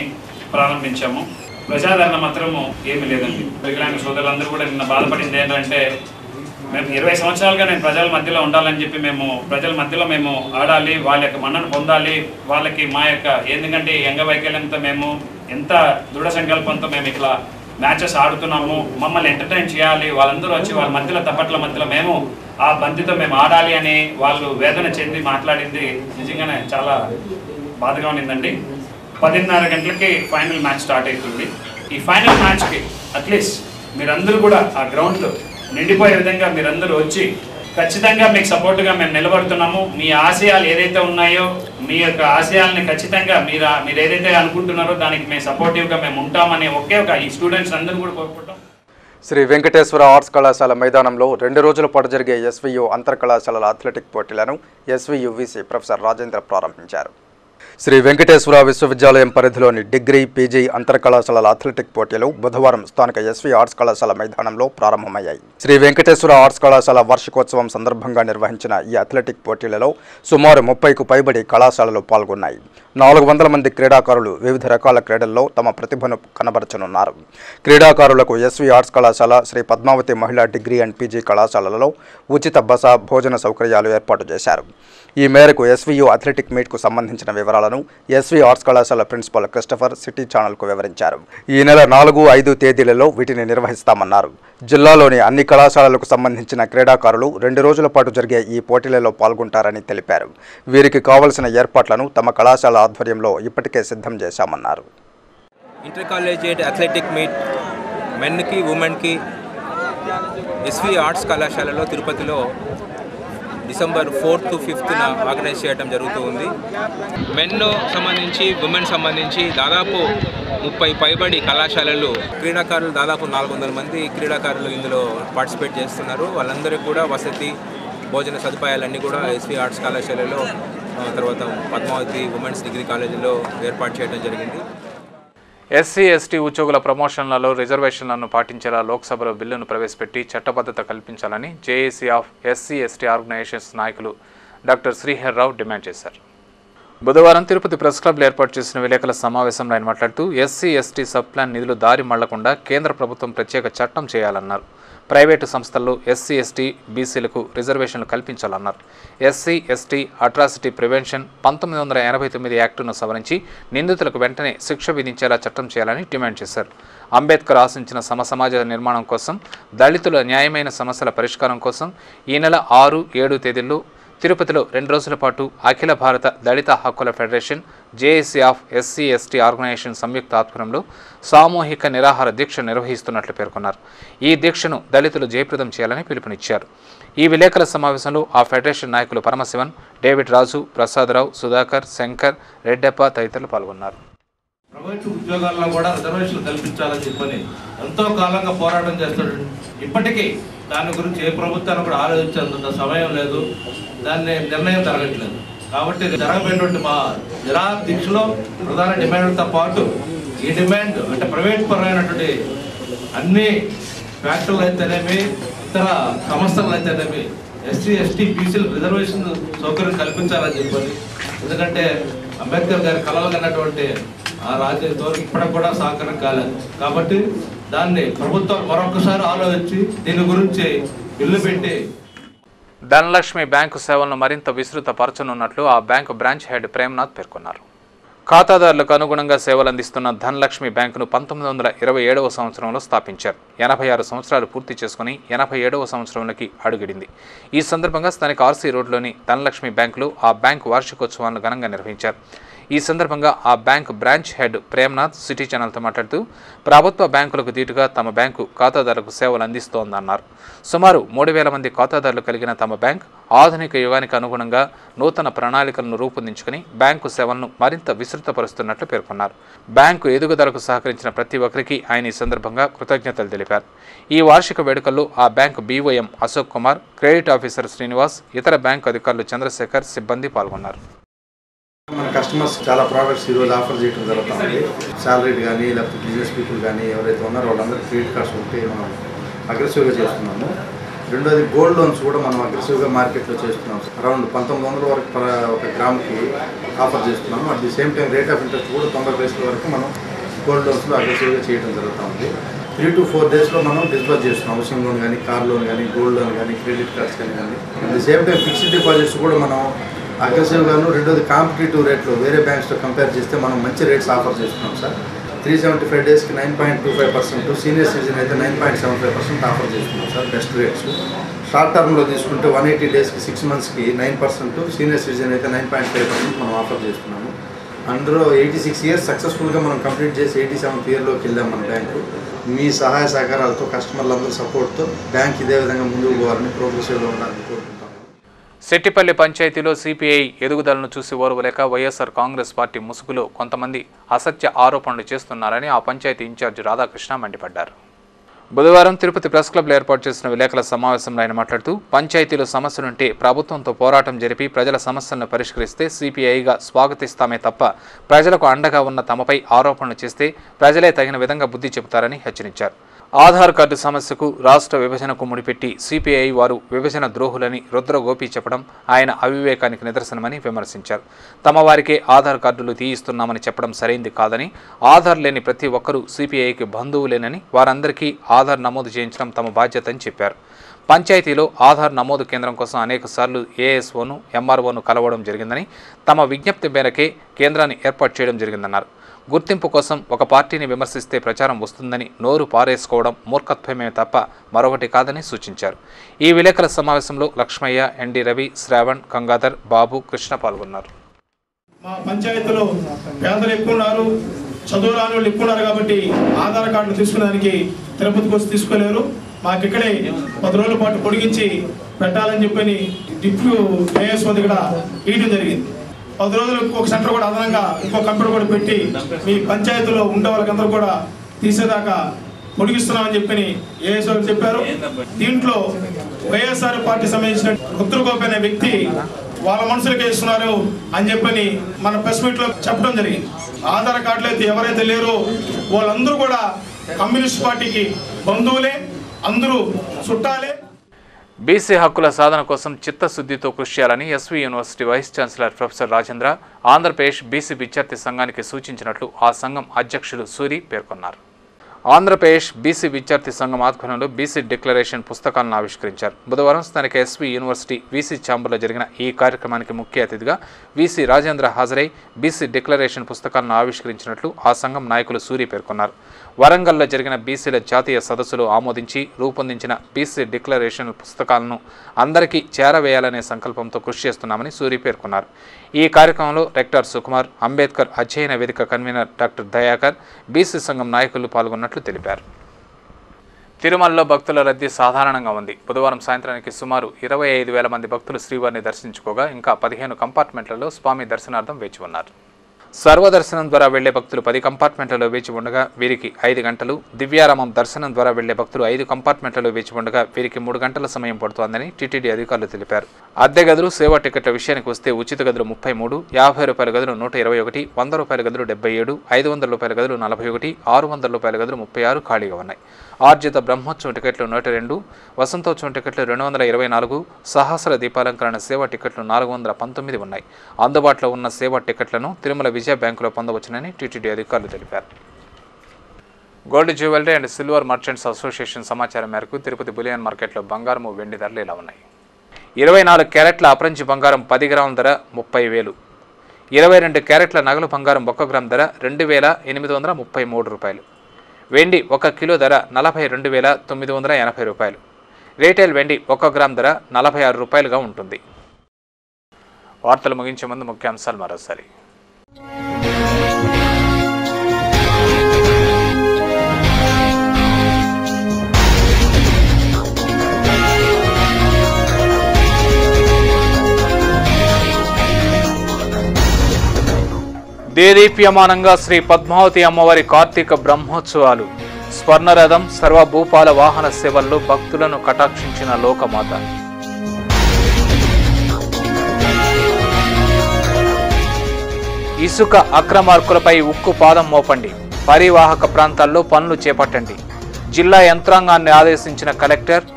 ప్రారంభించాము. ప్రజాదరణ మాత్రము ఏమీ లేదండి. వికలాంగ సోదరులందరూ కూడా నిన్న బాధపడింది ఏంటంటే మేము 20 సంవత్సరాలుగా నేను ప్రజల మధ్యలో ఉండాలని చెప్పి మేము ప్రజల మధ్యలో మేము ఆడాలి, వాళ్ళ యొక్క మన్నను పొందాలి, వాళ్ళకి మా యొక్క ఎందుకంటే అంగవైకల్యంతో మేము ఎంత దృఢ సంకల్పంతో మేము ఇట్లా మ్యాచెస్ ఆడుతున్నాము, మమ్మల్ని ఎంటర్టైన్ చేయాలి, వాళ్ళందరూ వచ్చి వాళ్ళ మధ్యలో తప్పట్ల మధ్యలో మేము ఆ బంతితో మేము ఆడాలి అని వాళ్ళు వేదన చెంది మాట్లాడింది నిజంగానే చాలా బాధగా ఉండిందండి. 10:30 గంటలకి ఫైనల్ మ్యాచ్ స్టార్ట్ అవుతుంది. ఈ ఫైనల్ మ్యాచ్కి అట్లీస్ట్ మీరందరూ కూడా ఆ గ్రౌండ్లో నిండిపోయే విధంగా మీరందరూ వచ్చి ఖచ్చితంగా మీకు సపోర్ట్గా మేము నిలబడుతున్నాము. మీ ఆశయాలు ఏదైతే ఉన్నాయో మీ యొక్క ఆశయాలని ఖచ్చితంగా మీరు ఏదైతే అనుకుంటున్నారో దానికి మేము సపోర్టివ్గా మేము ఉంటామని ఒకే ఒక ఈ స్టూడెంట్స్ అందరూ కూడా కోరుకుంటాం. శ్రీ వెంకటేశ్వర ఆర్ట్స్ కళాశాల మైదానంలో 2 రోజుల పాటు జరిగే SVU అంతర్ కళాశాలల అథ్లెటిక్ పోటీలను SVU VC ప్రొఫెసర్ రాజేంద్ర ప్రారంభించారు. శ్రీ వెంకటేశ్వర విశ్వవిద్యాలయం పరిధిలోని డిగ్రీ, PG అంతర్ కళాశాలల అథ్లెటిక్ పోటీలు బుధవారం స్థానిక SV ఆర్ట్స్ కళాశాల మైదానంలో ప్రారంభమయ్యాయి. శ్రీ వెంకటేశ్వర ఆర్ట్స్ కళాశాల వార్షికోత్సవం సందర్భంగా నిర్వహించిన ఈ అథ్లెటిక్ పోటీలలో సుమారు 30కు పైబడి కళాశాలలు పాల్గొన్నాయి. 400 మంది క్రీడాకారులు వివిధ రకాల క్రీడల్లో తమ ప్రతిభను కనబరచనున్నారు. క్రీడాకారులకు SV ఆర్ట్స్ కళాశాల, శ్రీ పద్మావతి మహిళా డిగ్రీ అండ్ PG కళాశాలలలో ఉచిత బస, భోజన సౌకర్యాలు ఏర్పాటు చేశారు. ఈ మేరకు SVU అథ్లెటిక్ మీట్కు సంబంధించిన వివరాలను SV ఆర్ట్స్ కళాశాల ప్రిన్సిపల్ క్రిస్టఫర్ సిటీ ఛానల్కు వివరించారు. ఈ నెల 4, 5 తేదీలలో వీటిని నిర్వహిస్తామన్నారు. జిల్లాలోని అన్ని కళాశాలలకు సంబంధించిన క్రీడాకారులు 2 రోజుల పాటు జరిగే ఈ పోటీలలో పాల్గొంటారని తెలిపారు. వీరికి కావలసిన ఏర్పాట్లను తమ కళాశాల ఆధ్వర్యంలో ఇప్పటికే సిద్ధం చేశామన్నారు. ఇంటర్ కాలేజియేట్ అథ్లెటిక్ మీట్ మెన్కి, ఉమెన్కి SV ఆర్ట్స్ కళాశాలలో తిరుపతిలో December 4th to 5th organise చేయడం జరుగుతూ ఉంది. మెన్ సంబంధించి, ఉమెన్ సంబంధించి దాదాపు 30 పైబడి కళాశాలలు క్రీడాకారులు దాదాపు 400 మంది క్రీడాకారులు ఇందులో పార్టిసిపేట్ చేస్తున్నారు. వాళ్ళందరికీ కూడా వసతి, భోజన సదుపాయాలన్నీ కూడా SV ఆర్ట్స్ కళాశాలలో, తర్వాత పద్మావతి ఉమెన్స్ డిగ్రీ కాలేజీలో ఏర్పాటు చేయడం జరిగింది. SC, ST ఉద్యోగుల ప్రమోషన్లలో రిజర్వేషన్లను పాటించేలా లోక్సభలో బిల్లును ప్రవేశపెట్టి చట్టబద్ధత కల్పించాలని JAC of SC, ST organizations నాయకులు డాక్టర్ శ్రీహర్రావు డిమాండ్ చేశారు. బుధవారం తిరుపతి ప్రెస్ క్లబ్లో ఏర్పాటు చేసిన విలేకరుల సమావేశంలో ఆయన మాట్లాడుతూ SC, ST సబ్ ప్లాన్ నిధులు దారి మళ్లకుండా కేంద్ర ప్రభుత్వం ప్రత్యేక చట్టం చేయాలన్నారు. ప్రైవేటు సంస్థల్లో SC, ST, BCలకు రిజర్వేషన్లు కల్పించాలన్నారు. SC, ST అట్రాసిటీ ప్రివెన్షన్ 1989 యాక్టును సవరించి నిందితులకు వెంటనే శిక్ష విధించేలా చట్టం చేయాలని డిమాండ్ చేశారు. అంబేద్కర్ ఆశించిన సమసమాజ నిర్మాణం కోసం, దళితుల న్యాయమైన సమస్యల పరిష్కారం కోసం ఈ నెల 6, 7 తేదీల్లో తిరుపతిలో 2 రోజుల పాటు అఖిల భారత దళిత హక్కుల federation, JAC of SC, ST organisation సంయుక్త ఆధ్వర్యంలో సామూహిక నిరాహార దీక్ష నిర్వహిస్తున్నట్లు పేర్కొన్నారు. ఈ దీక్షను దళితులు జయప్రదం చేయాలని పిలుపునిచ్చారు. ఈ విలేకరుల సమావేశంలో ఆ ఫెడరేషన్ నాయకులు పరమశివన్, డేవిడ్ రాజు, ప్రసాదరావు, సుధాకర్, శంకర్, రెడ్డప్ప తదితరులు పాల్గొన్నారు. ప్రైవేటు ఉద్యోగాల్లో కూడా రిజర్వేషన్లు కల్పించాలని చెప్పని ఎంతో కాలంగా పోరాటం చేస్తాడు. ఇప్పటికీ దాని గురించి ఏ ప్రభుత్వాన్ని కూడా ఆలోచించేంత సమయం లేదు, దాన్ని నిర్ణయం జరగట్లేదు. కాబట్టి జరగబోయేటువంటి మా నిరాహార దీక్షలో ప్రధాన డిమాండ్లతో పాటు ఈ డిమాండ్ అంటే ప్రైవేట్ పరమైనటువంటి అన్ని ఫ్యాక్టరీలు అయితేనేమి, ఇతర సంస్థలు అయితేనేమి SC, ST, BCలు రిజర్వేషన్ సౌకర్యం కల్పించాలని చెప్పని, ఎందుకంటే అంబేద్కర్ గారి కలలు కన్నటువంటి ఆ రాజ్యంతో ఇప్పటికి కూడా సహకారం కాలేదు. కాబట్టి దాన్ని ప్రభుత్వం మరొకసారి ఆలోచించి దీని గురించి బిల్లు పెట్టి ధనలక్ష్మి బ్యాంకు సేవలను మరింత విస్తృతపరచనున్నట్లు ఆ బ్యాంకు బ్రాంచ్ హెడ్ ప్రేమ్నాథ్ పేర్కొన్నారు. ఖాతాదారులకు అనుగుణంగా సేవలు అందిస్తున్న ధనలక్ష్మి బ్యాంకును 1927వ సంవత్సరంలో స్థాపించారు. 86 సంవత్సరాలు పూర్తి చేసుకుని 87వ సంవత్సరంలోకి అడుగిడింది. ఈ సందర్భంగా స్థానిక ఆర్సీ రోడ్లోని ధనలక్ష్మి బ్యాంకులో ఆ బ్యాంకు వార్షికోత్సవాలను ఘనంగా నిర్వహించారు. ఈ సందర్భంగా ఆ bank branch head Premnath city ఛానల్తో మాట్లాడుతూ ప్రభుత్వ బ్యాంకులకు దీటుగా తమ బ్యాంకు ఖాతాదారులకు సేవలు అందిస్తోందన్నారు. సుమారు 3000 మంది ఖాతాదారులు కలిగిన తమ బ్యాంక్ ఆధునిక యుగానికి అనుగుణంగా నూతన ప్రణాళికలను రూపొందించుకుని బ్యాంకు సేవలను మరింత విస్తృతపరుస్తున్నట్లు పేర్కొన్నారు. బ్యాంకు ఎదుగుదలకు సహకరించిన ప్రతి ఒక్కరికి ఆయన ఈ సందర్భంగా కృతజ్ఞతలు తెలిపారు. ఈ వార్షిక వేడుకల్లో ఆ bank BOM Ashok Kumar, credit officer Srinivas, ఇతర బ్యాంకు అధికారులు చంద్రశేఖర్, సిబ్బంది పాల్గొన్నారు. మన కస్టమర్స్ చాలా ప్రోడక్ట్స్ ఈరోజు ఆఫర్ చేయడం జరుగుతుంది. సాలరీడ్ కానీ లేకపోతే బిజినెస్ పీపుల్ కానీ ఎవరైతే ఉన్నారో వాళ్ళందరికీ క్రెడిట్ కార్డ్స్ ఉంటే మనం అగ్రెసివ్గా చేస్తున్నాము. రెండోది గోల్డ్ లోన్స్ కూడా మనం అగ్రెసివ్గా మార్కెట్లో చేస్తున్నాం. అరౌండ్ 1900 వరకు ఒక గ్రామ్కి ఆఫర్ చేస్తున్నాము. At the same time rate of interest కూడా 90 పైసల వరకు మనం గోల్డ్ లోన్స్లో అగ్రెసివ్గా చేయడం జరుగుతుంది. 3 to 4 డేస్లో మనం డిస్బర్స్ చేస్తున్నాం. హౌసింగ్ లోన్ కానీ, కార్ లోన్ కానీ, గోల్డ్ లోన్ కానీ, క్రెడిట్ కార్డ్స్ కానీ. At the same time fixed deposits కూడా మనం అగ్రెసివ్గాను. రెండోది కాంపిటేటివ్ రేట్లు వేరే బ్యాంక్స్తో కంపేర్ చేస్తే మనం మంచి రేట్స్ ఆఫర్ చేస్తున్నాం సార్. 375 డేస్కి 9.25%, సీనియర్ సిటిజన్ అయితే 9.75% ఆఫర్ చేస్తున్నాం సార్, బెస్ట్ రేట్స్. షార్ట్ టర్మ్లో తీసుకుంటే 180 డేస్కి 6 మంత్స్కి 9%, సీనియర్ సిటిజన్ అయితే 9.5% మనం ఆఫర్ చేస్తున్నాము. అందులో 86 ఇయర్స్ సక్సెస్ఫుల్గా మనం కంప్లీట్ చేసి 87th ఇయర్లోకి వెళ్ళాం మన బ్యాంకు. మీ సహాయ సహకారాలతో కస్టమర్లందరూ సపోర్ట్తో బ్యాంక్ ఇదే విధంగా ముందుకు పోవాలని ప్రోగ్రెసివ్లో ఉండాలని కోరుకుంటున్నాం. సెట్టిపల్లి పంచాయతీలో సిపిఐ ఎదుగుదలను చూసి ఓర్వలేక వైఎస్ఆర్ కాంగ్రెస్ పార్టీ ముసుగులో కొంతమంది అసత్య ఆరోపణలు చేస్తున్నారని ఆ పంచాయతీ ఇన్ఛార్జి రాధాకృష్ణ మండిపడ్డారు. బుధవారం తిరుపతి ప్రెస్ క్లబ్లో ఏర్పాటు చేసిన విలేకరుల సమావేశంలో ఆయన మాట్లాడుతూ పంచాయతీలో సమస్యలుంటే ప్రభుత్వంతో పోరాటం జరిపి ప్రజల సమస్యలను పరిష్కరిస్తే సిపిఐగా స్వాగతిస్తామే తప్ప ప్రజలకు అండగా ఉన్న తమపై ఆరోపణలు చేస్తే ప్రజలే తగిన విధంగా బుద్ధి చెబుతారని హెచ్చరించారు. ఆధార్ కార్డు సమస్యకు రాష్ట్ర విభజనకు ముడిపెట్టి సిపిఐ వారు విభజన ద్రోహులని రుద్రగోపి చెప్పడం ఆయన అవివేకానికి నిదర్శనమని విమర్శించారు. తమ వారికే ఆధార్ కార్డులు తీయిస్తున్నామని చెప్పడం సరైంది కాదని, ఆధార్ లేని ప్రతి ఒక్కరూ సిపిఐకి బంధువులేనని, వారందరికీ ఆధార్ నమోదు చేయించడం తమ బాధ్యత అని చెప్పారు. పంచాయతీలో ఆధార్ నమోదు కేంద్రం కోసం అనేకసార్లు ఏఎస్ఓను, ఎంఆర్ఓను కలవడం జరిగిందని, తమ విజ్ఞప్తి మేరకే కేంద్రాన్ని ఏర్పాటు చేయడం జరిగిందన్నారు. గుర్తింపు కోసం ఒక పార్టీని విమర్శిస్తే ప్రచారం వస్తుందని నోరు పారేసుకోవడం మూర్ఖత్వమే తప్ప మరొకటి కాదని సూచించారు. ఈ విలేకరుల సమావేశంలో లక్ష్మయ్య, ఎన్డి రవి, శ్రావణ్, గంగాధర్, బాబు, కృష్ణ పాల్గొన్నారు. మా పంచాయతీలో పేదలు ఎక్కువ ఉన్నారు, చదువు రాని వాళ్ళు ఎక్కువ ఉన్నారు కాబట్టి ఆధార్ కార్డులు తీసుకునేదానికి తిరుపతికి వచ్చి తీసుకోలేరు. మాకు ఇక్కడే 10 రోజుల పాటు పొడిగించి పెట్టాలని చెప్పని డిప్యూ ఏఎస్ఓ దగ్గర ఇవ్వడం జరిగింది. 10 రోజులకు ఒక సెంటర్ కూడా అదనంగా ఇంకో కంప్యూటర్ కూడా పెట్టి మీ పంచాయతీలో ఉండే వాళ్ళకందరూ కూడా తీసేదాకా పొడిగిస్తున్నామని చెప్పని ఏఎస్ఓ చెప్పారు. దీంట్లో వైఎస్ఆర్ పార్టీ సంబంధించిన రుద్రగోపి అనే వ్యక్తి వాళ్ళ మనుషులకే ఇస్తున్నారు అని చెప్పని మన ప్రెస్ మీట్లో చెప్పడం జరిగింది. ఆధార్ కార్డులు అయితే ఎవరైతే లేరో వాళ్ళందరూ కూడా కమ్యూనిస్ట్ పార్టీకి బంధువులే, అందరూ చుట్టాలే. బీసీ హక్కుల సాధన కోసం చిత్తశుద్ధితో కృషి చేయాలని SV university vice chancellor professor Rajendra Andhra Pradesh BC విద్యార్థి సంఘానికి సూచించినట్లు ఆ సంఘం అధ్యక్షుడు సూరి పేర్కొన్నారు. ఆంధ్రప్రదేశ్ బీసీ విద్యార్థి సంఘం ఆధ్వర్యంలో బీసీ డిక్లరేషన్ పుస్తకాలను ఆవిష్కరించారు. బుధవారం స్థానిక ఎస్వి యూనివర్సిటీ వీసీ ఛాంబర్లో జరిగిన ఈ కార్యక్రమానికి ముఖ్య అతిథిగా వీసీ రాజేంద్ర హాజరై బీసీ డిక్లరేషన్ పుస్తకాలను ఆవిష్కరించినట్లు ఆ సంఘం నాయకులు సూరి పేర్కొన్నారు. వరంగల్లో జరిగిన బీసీల జాతీయ సదస్సులో ఆమోదించి రూపొందించిన బీసీ డిక్లరేషన్ పుస్తకాలను అందరికీ చేరవేయాలనే సంకల్పంతో కృషి చేస్తున్నామని సూరి పేర్కొన్నారు. ఈ కార్యక్రమంలో రెక్టర్ సుకుమార్, అంబేద్కర్ అధ్యయన వేదిక కన్వీనర్ డాక్టర్ దయాకర్, బీసీ సంఘం నాయకులు పాల్గొన్నట్లు తెలిపారు. తిరుమలలో భక్తుల రద్దీ సాధారణంగా ఉంది. బుధవారం సాయంత్రానికి సుమారు 25,000 మంది భక్తులు శ్రీవారిని దర్శించుకోగా ఇంకా 15 కంపార్ట్మెంట్లలో స్వామి దర్శనార్థం వేచి ఉన్నారు. సర్వదర్శనం ద్వారా వెళ్లే భక్తులు 10 కంపార్ట్మెంట్లలో వేచి ఉండగా వీరికి 5 గంటలు, దివ్యారామం దర్శనం ద్వారా వెళ్లే భక్తులు 5 కంపార్ట్మెంట్లలో వేచి ఉండగా వీరికి 3 గంటల సమయం పడుతోందని టీటీడీ అధికారులు తెలిపారు. అద్దె గదులు, సేవా టికెట్ల విషయానికి వస్తే ఉచిత గదులు 33, ₹50 గదులు 121, ₹100 గదులు 77, ₹500 గదులు 41, ₹600 గదులు 36 ఖాళీగా ఉన్నాయి. ఆర్జిత బ్రహ్మోత్సవం టికెట్లు 102, వసంతోత్సవం టికెట్లు 224, సహస్ర దీపాలంకరణ సేవా టికెట్లు 419 ఉన్నాయి. అందుబాటులో ఉన్న సేవా టికెట్లను తిరుమల విజయ బ్యాంకులో పొందవచ్చునని టీటీడీ అధికారులు తెలిపారు. Gold jewellery and silver merchants association సమాచారం మేరకు తిరుపతి బులియన్ మార్కెట్లో బంగారం, వెండి ధరలు ఇలా ఉన్నాయి. 24 క్యారెట్ల అపరంజి బంగారం 10 గ్రాముల ధర 30,000, 22 క్యారెట్ల నగలు బంగారం 1 గ్రామ్ ధర 2,833 రూపాయలు. వెండి 1 కిలో ధర 42,980 రూపాయలు. రీటైల్ వెండి 1 గ్రామ్ ధర 46 రూపాయలుగా ఉంటుంది. వార్తలు ముగించే ముందు ముఖ్యాంశాలు మరోసారి. దేదీప్యమానంగా శ్రీ పద్మావతి అమ్మవారి కార్తీక బ్రహ్మోత్సవాలు. స్వర్ణరథం సర్వభూపాల వాహన సేవల్లో భక్తులను కటాక్షించిన లోకమాత. ఇసుక అక్రమార్కులపై ఉక్కు పాదం మోపండి, పరివాహక ప్రాంతాల్లో పనులు చేపట్టండి. జిల్లా యంత్రాంగాన్ని ఆదేశించిన కలెక్టర్.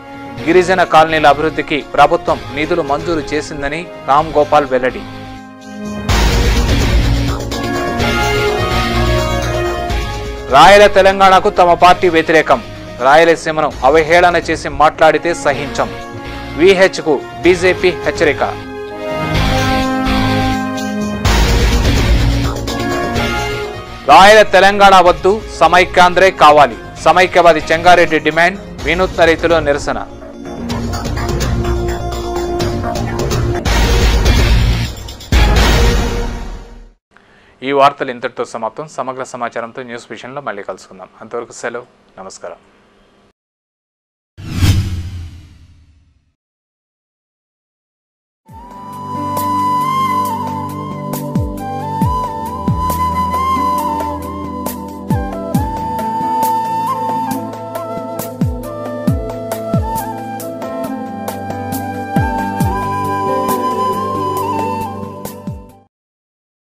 గిరిజన కాలనీల అభివృద్ధికి ప్రభుత్వం నిధులు మంజూరు చేసిందని రామ్ గోపాల్ వెల్లడి. రాయల తెలంగాణకు తమ పార్టీ వ్యతిరేకం. రాయలసీమను అవహేళన చేసి మాట్లాడితే సహించం. విహెచ్కు బీజేపీ హెచ్చరిక. రాయల తెలంగాణ వద్దు, సమైక్యాంధ్రే కావాలి. సమైక్యవాది చెంగారెడ్డి డిమాండ్. వినూత్న రీతిలో నిరసన. ఈ వార్తలు ఇంతటితో సమాప్తం. సమగ్ర సమాచారంతో న్యూస్ విషయంలో మళ్ళీ కలుసుకుందాం. అంతవరకు సెలవు. నమస్కారం.